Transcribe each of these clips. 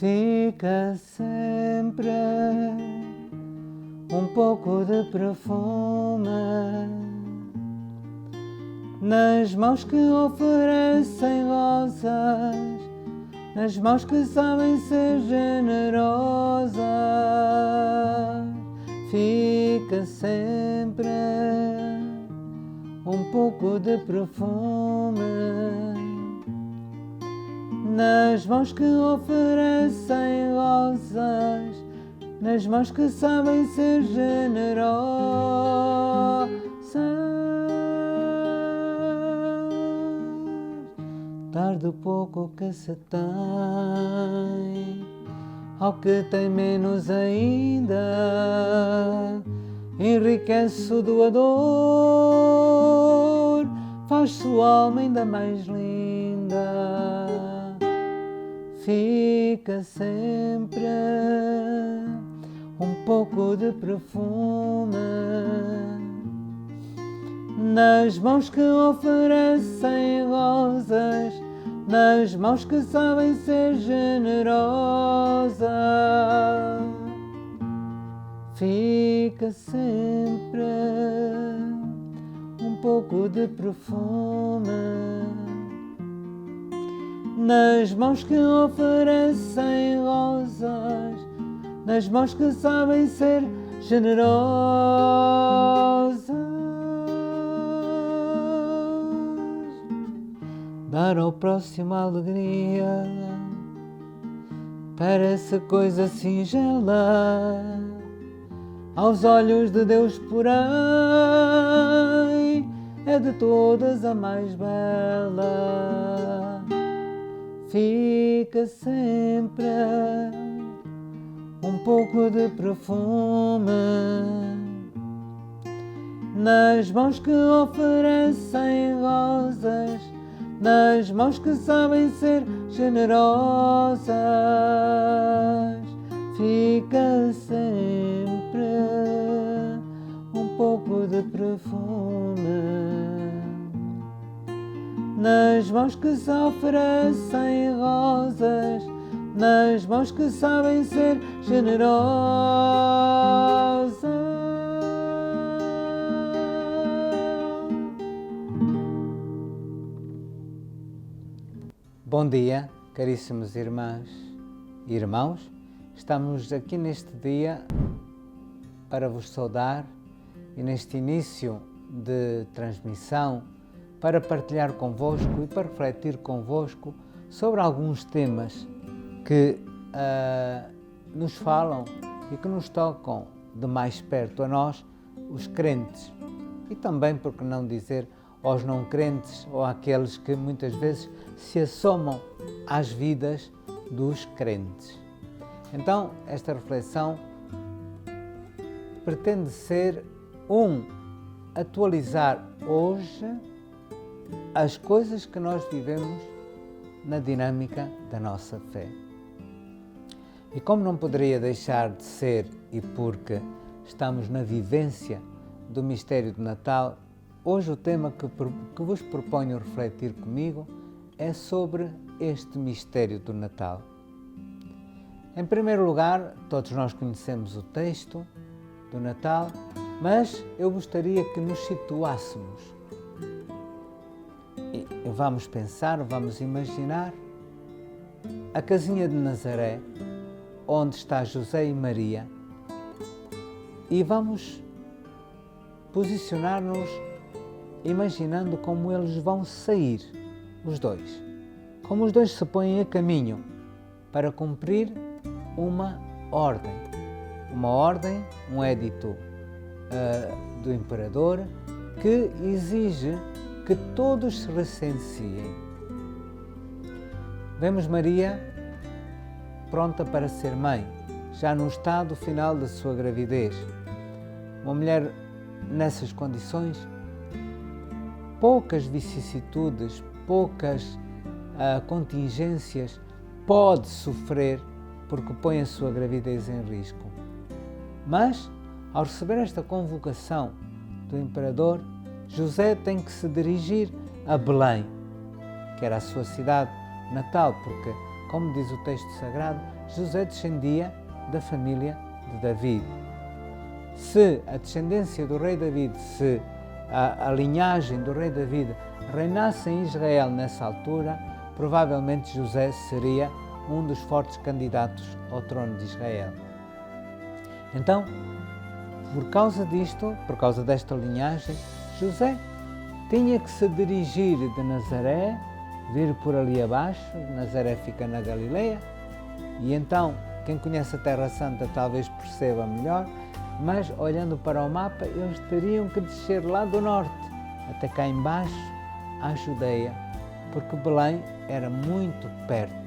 Fica sempre um pouco de perfume nas mãos que oferecem rosas, nas mãos que sabem ser generosas. Fica sempre um pouco de perfume nas mãos que oferecem rosas, nas mãos que sabem ser generosas. Dar do pouco que se tem ao que tem menos ainda, enriquece o doador, faz sua alma ainda mais linda. Fica sempre um pouco de perfume nas mãos que oferecem rosas, nas mãos que sabem ser generosas. Fica sempre um pouco de perfume nas mãos que oferecem rosas, nas mãos que sabem ser generosas. Dar ao próximo alegria parece coisa singela aos olhos de Deus, porém é de todas a mais bela. Fica sempre um pouco de perfume nas mãos que oferecem rosas, nas mãos que sabem ser generosas. Fica sempre um pouco de perfume nas mãos que se oferecem rosas, nas mãos que sabem ser generosas. Bom dia, caríssimos irmãs e irmãos. Estamos aqui neste dia para vos saudar e neste início de transmissão para partilhar convosco e para refletir convosco sobre alguns temas que nos falam e que nos tocam de mais perto a nós, os crentes, e também, por que não dizer, aos não crentes ou àqueles que muitas vezes se assomam às vidas dos crentes. Então, esta reflexão pretende ser atualizar hoje as coisas que nós vivemos na dinâmica da nossa fé. E como não poderia deixar de ser, e porque estamos na vivência do mistério de Natal, hoje o tema que vos proponho refletir comigo é sobre este mistério do Natal. Em primeiro lugar, todos nós conhecemos o texto do Natal, mas eu gostaria que nos situássemos. E vamos pensar, vamos imaginar a casinha de Nazaré, onde está José e Maria, e vamos posicionar-nos imaginando como eles vão sair, os dois. Como os dois se põem a caminho para cumprir uma ordem, um édito do imperador que exige que todos se recenseiem. Vemos Maria pronta para ser mãe, já no estado final da sua gravidez. Uma mulher nessas condições, poucas vicissitudes, poucas contingências pode sofrer porque põe a sua gravidez em risco. Mas, ao receber esta convocação do imperador, José tem que se dirigir a Belém, que era a sua cidade natal, porque como diz o texto sagrado, José descendia da família de David. Se a descendência do rei David, se a linhagem do rei David reinasse em Israel nessa altura, provavelmente José seria um dos fortes candidatos ao trono de Israel. Então, por causa disto, por causa desta linhagem, José tinha que se dirigir de Nazaré, vir por ali abaixo. Nazaré fica na Galileia, e então quem conhece a Terra Santa talvez perceba melhor, mas olhando para o mapa eles teriam que descer lá do norte até cá embaixo à Judeia, porque Belém era muito perto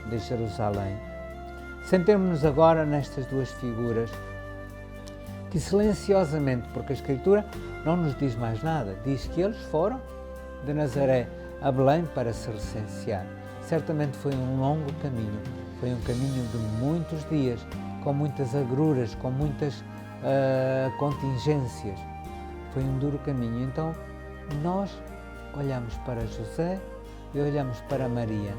de Jerusalém. Centremos-nos agora nestas duas figuras que silenciosamente, porque a Escritura não nos diz mais nada, diz que eles foram de Nazaré a Belém para se recensear. Certamente foi um longo caminho, foi um caminho de muitos dias, com muitas agruras, com muitas contingências. Foi um duro caminho. Então nós olhamos para José e olhamos para Maria.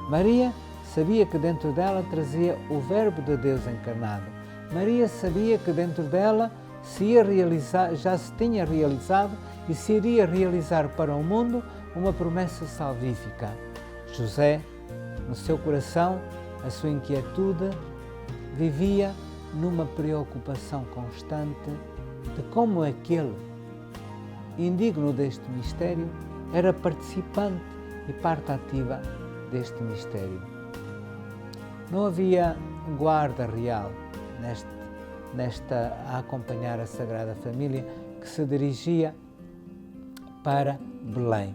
Maria sabia que dentro dela trazia o Verbo de Deus encarnado. Maria sabia que dentro dela se ia realizar, já se tinha realizado e se iria realizar para o mundo uma promessa salvífica. José, no seu coração, a sua inquietude, vivia numa preocupação constante de como aquele, indigno deste mistério, era participante e parte ativa deste mistério. Não havia guarda real a acompanhar a Sagrada Família que se dirigia para Belém.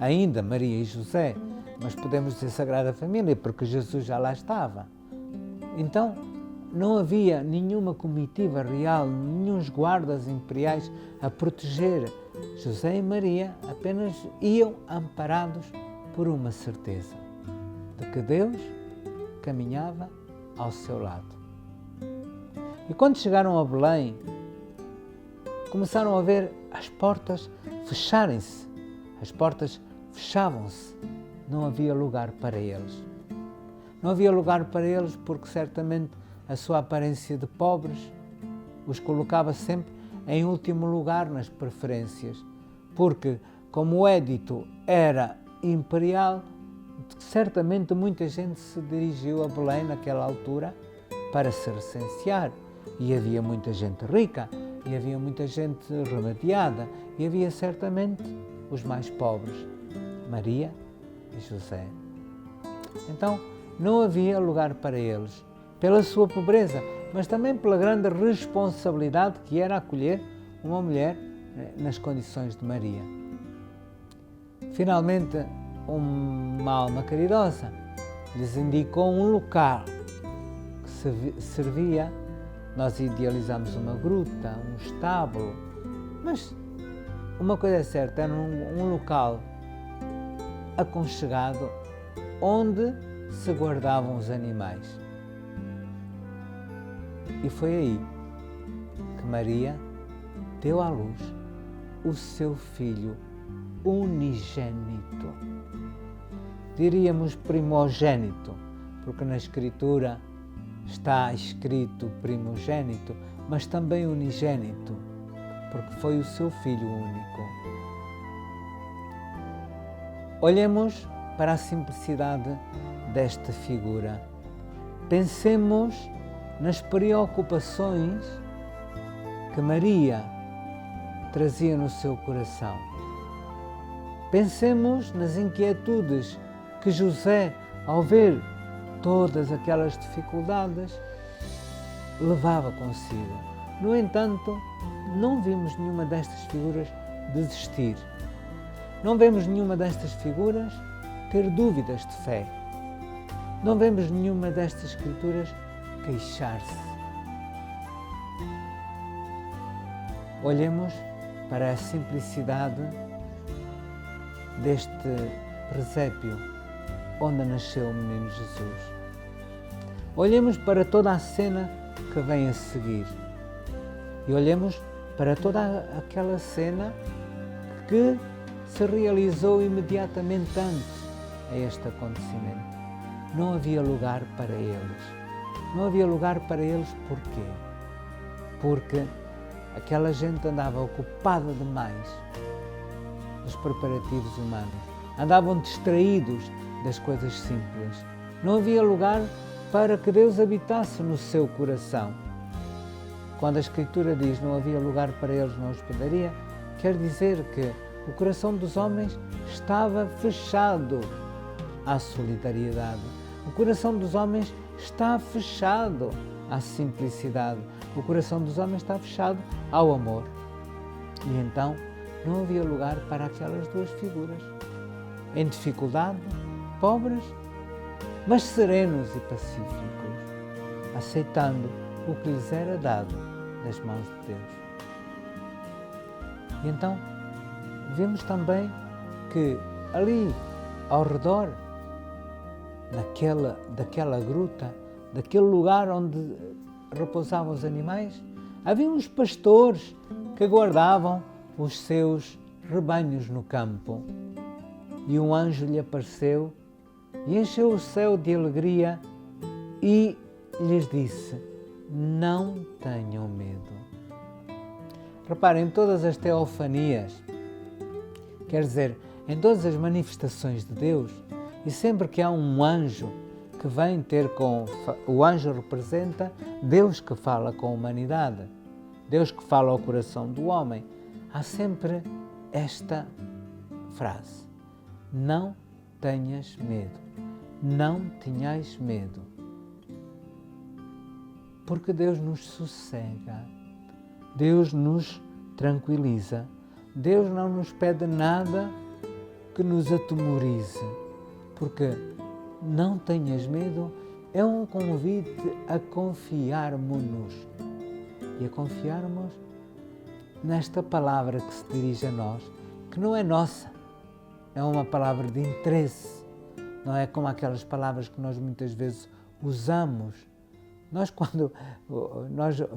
Ainda Maria e José, mas podemos dizer Sagrada Família porque Jesus já lá estava. Então não havia nenhuma comitiva real, nenhuns guardas imperiais a proteger. José e Maria apenas iam amparados por uma certeza, de que Deus caminhava ao seu lado. E quando chegaram a Belém, começaram a ver as portas fecharem-se, as portas fechavam-se, não havia lugar para eles. Não havia lugar para eles porque certamente a sua aparência de pobres os colocava sempre em último lugar nas preferências, porque como o édito era imperial, certamente muita gente se dirigiu a Belém naquela altura para se recensear, e havia muita gente rica, e havia muita gente remediada, e havia certamente os mais pobres, Maria e José. Então não havia lugar para eles, pela sua pobreza, mas também pela grande responsabilidade que era acolher uma mulher nas condições de Maria. Finalmente, uma alma caridosa lhes indicou um local que servia. Nós idealizamos uma gruta, um estábulo, mas uma coisa é certa, era um local aconchegado onde se guardavam os animais. E foi aí que Maria deu à luz o seu filho unigênito. Diríamos primogênito, porque na Escritura está escrito primogênito, mas também unigênito, porque foi o seu filho único. Olhemos para a simplicidade desta figura. Pensemos nas preocupações que Maria trazia no seu coração. Pensemos nas inquietudes que José, ao ver todas aquelas dificuldades, levava consigo. No entanto, não vimos nenhuma destas figuras desistir. Não vemos nenhuma destas figuras ter dúvidas de fé. Não vemos nenhuma destas escrituras queixar-se. Olhemos para a simplicidade deste presépio onde nasceu o menino Jesus. Olhemos para toda a cena que vem a seguir e olhemos para toda aquela cena que se realizou imediatamente antes, a este acontecimento. Não havia lugar para eles. Não havia lugar para eles porquê? Porque aquela gente andava ocupada demais dos preparativos humanos. Andavam distraídos das coisas simples. Não havia lugar para que Deus habitasse no seu coração. Quando a Escritura diz não havia lugar para eles na hospedaria, quer dizer que o coração dos homens estava fechado à solidariedade. O coração dos homens está fechado à simplicidade. O coração dos homens está fechado ao amor. E então não havia lugar para aquelas duas figuras. Em dificuldade, pobres, mas serenos e pacíficos, aceitando o que lhes era dado das mãos de Deus. E então, vemos também que ali, ao redor daquela gruta, daquele lugar onde repousavam os animais, havia uns pastores que guardavam os seus rebanhos no campo. E um anjo lhe apareceu e encheu o céu de alegria e lhes disse: não tenham medo. Reparem, em todas as teofanias, quer dizer, em todas as manifestações de Deus, e sempre que há um anjo que vem ter com... O anjo representa Deus que fala com a humanidade, Deus que fala ao coração do homem. Há sempre esta frase: não tenhas medo, não tenhais medo. Porque Deus nos sossega, Deus nos tranquiliza, Deus não nos pede nada que nos atemorize, porque não tenhas medo é um convite a confiarmos-nos e a confiarmos nesta palavra que se dirige a nós, que não é nossa, é uma palavra de interesse, não é como aquelas palavras que nós muitas vezes usamos. Nós, quando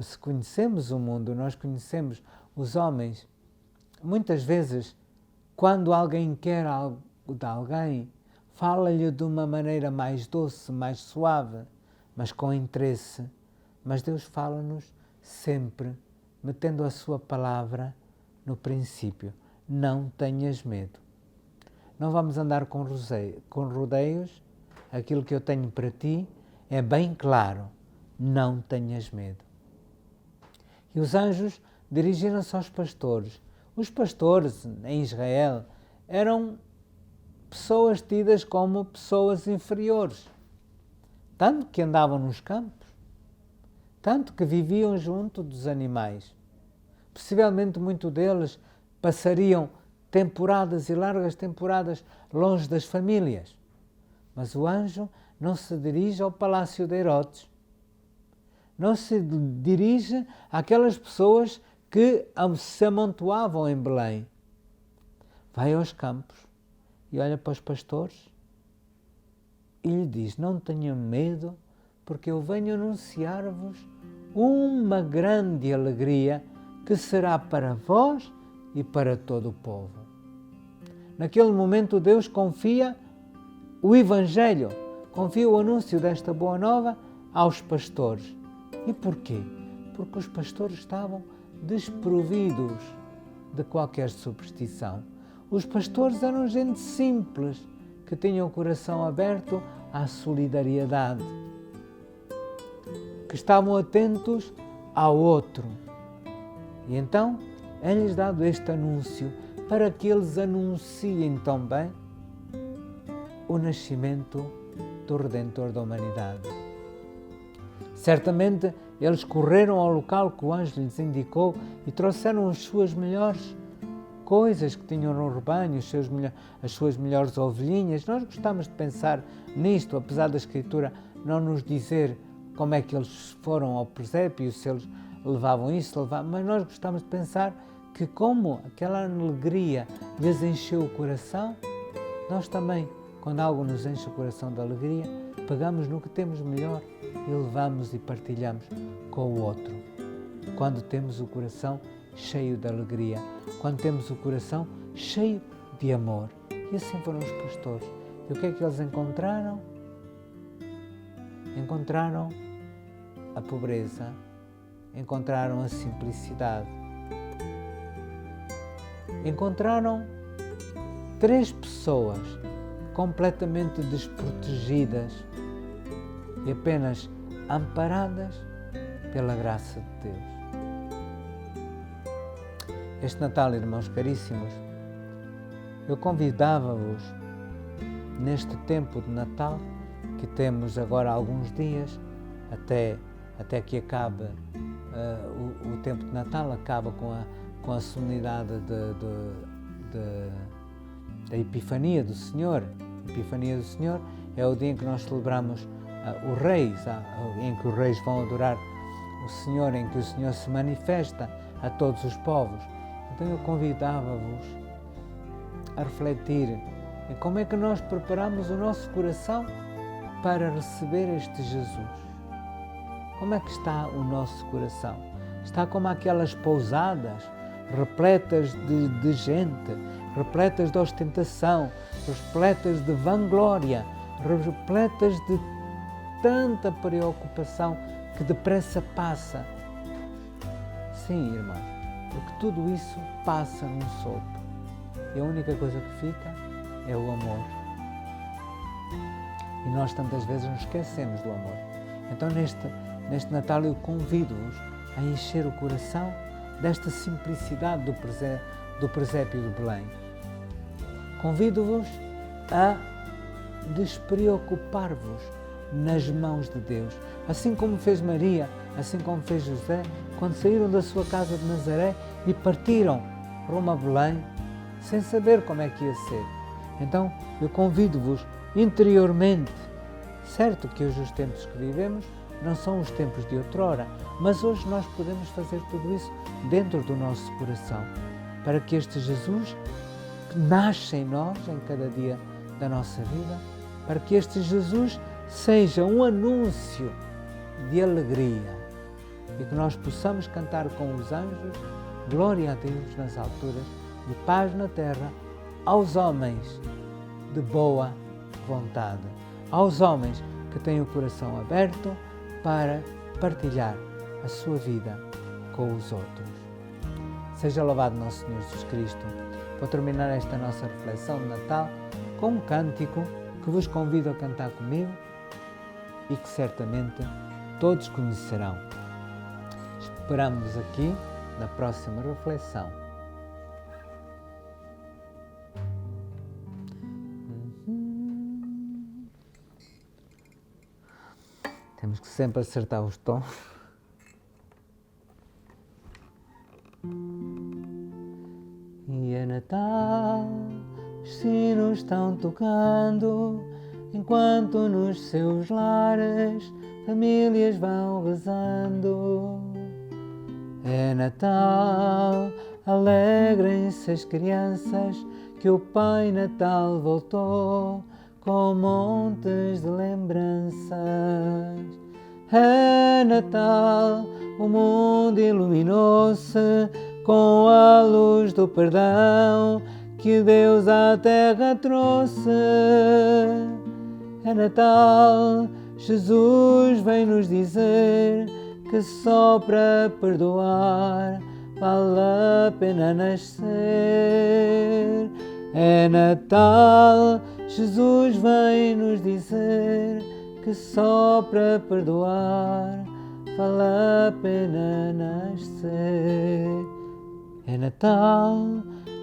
se conhecemos o mundo, nós conhecemos os homens, muitas vezes, quando alguém quer algo de alguém, fala-lhe de uma maneira mais doce, mais suave, mas com interesse. Mas Deus fala-nos sempre, metendo a sua palavra no princípio. Não tenhas medo. Não vamos andar com rodeios. Aquilo que eu tenho para ti é bem claro. Não tenhas medo. E os anjos dirigiram-se aos pastores. Os pastores em Israel eram pessoas tidas como pessoas inferiores, tanto que andavam nos campos, tanto que viviam junto dos animais. Possivelmente muitos deles passariam temporadas e largas temporadas longe das famílias. Mas o anjo não se dirige ao palácio de Herodes, não se dirige àquelas pessoas que se amontoavam em Belém. Vai aos campos e olha para os pastores e lhe diz: não tenham medo, porque eu venho anunciar-vos uma grande alegria que será para vós e para todo o povo. Naquele momento Deus confia o Evangelho, confia o anúncio desta boa nova aos pastores. E porquê? Porque os pastores estavam desprovidos de qualquer superstição. Os pastores eram gente simples, que tinham o coração aberto à solidariedade, que estavam atentos ao outro. E então é-lhes dado este anúncio para que eles anunciem também o nascimento do Redentor da humanidade. Certamente eles correram ao local que o anjo lhes indicou e trouxeram as suas melhores coisas que tinham no rebanho, as suas melhores ovelhinhas. Nós gostamos de pensar nisto, apesar da Escritura não nos dizer como é que eles foram ao presépio, se eles levavam isso, mas nós gostamos de pensar que como aquela alegria lhes encheu o coração, nós também, quando algo nos enche o coração de alegria, pegamos no que temos melhor e levamos e partilhamos com o outro. Quando temos o coração cheio de alegria, quando temos o coração cheio de amor. E assim foram os pastores. E o que é que eles encontraram? Encontraram a pobreza, encontraram a simplicidade. Encontraram 3 pessoas completamente desprotegidas e apenas amparadas pela graça de Deus. Este Natal, irmãos caríssimos, eu convidava-vos, neste tempo de Natal, que temos agora alguns dias, até que acabe o tempo de Natal, acaba com a solenidade da Epifania do Senhor. A Epifania do Senhor é o dia em que nós celebramos os reis, em que os reis vão adorar o Senhor, em que o Senhor se manifesta a todos os povos. Então eu convidava-vos a refletir em como é que nós preparamos o nosso coração para receber este Jesus. Como é que está o nosso coração? Está como aquelas pousadas repletas de gente, repletas de ostentação, repletas de vanglória, repletas de tanta preocupação que depressa passa. Sim, irmãos, porque tudo isso passa num sopro. E a única coisa que fica é o amor. E nós tantas vezes nos esquecemos do amor. Então neste Natal eu convido-vos a encher o coração desta simplicidade do presépio de Belém. Convido-vos a despreocupar-vos nas mãos de Deus, assim como fez Maria, assim como fez José, quando saíram da sua casa de Nazaré e partiram rumo a Belém, sem saber como é que ia ser. Então, eu convido-vos interiormente, certo que hoje os tempos que vivemos não são os tempos de outrora, mas hoje nós podemos fazer tudo isso dentro do nosso coração, para que este Jesus que nasce em nós, em cada dia da nossa vida, para que este Jesus seja um anúncio de alegria e que nós possamos cantar com os anjos: glória a Deus nas alturas e paz na terra aos homens de boa vontade, aos homens que têm o coração aberto para partilhar a sua vida com os outros. Seja louvado nosso Senhor Jesus Cristo. Vou terminar esta nossa reflexão de Natal com um cântico que vos convido a cantar comigo e que certamente todos conhecerão. Esperamos aqui na próxima reflexão. Temos que sempre acertar os tons. E é Natal, os sinos estão tocando, enquanto nos seus lares famílias vão rezando. É Natal, alegrem-se as crianças, que o Pai Natal voltou com montes de lembranças. É Natal, o mundo iluminou-se com a luz do perdão que Deus à terra trouxe. É Natal, Jesus vem nos dizer que só para perdoar vale a pena nascer. É Natal, Jesus vem nos dizer que só para perdoar vale a pena nascer. É Natal,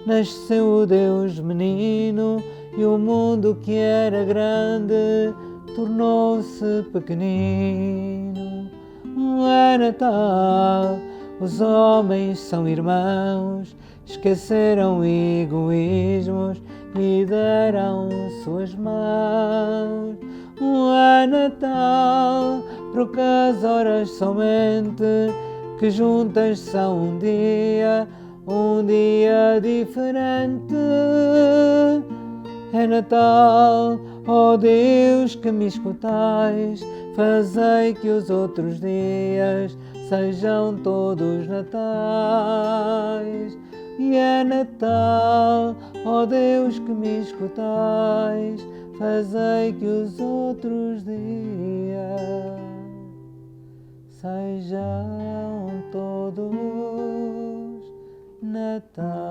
nasceu o Deus menino e o mundo que era grande tornou-se pequenino. É Natal, os homens são irmãos, esqueceram egoísmos e deram suas mãos. É Natal, porque as horas somente que juntas são um dia diferente. É Natal, ó Deus que me escutais, fazei que os outros dias sejam todos natais. E é Natal, ó Deus que me escutais, fazei que os outros dias sejam todos Natal.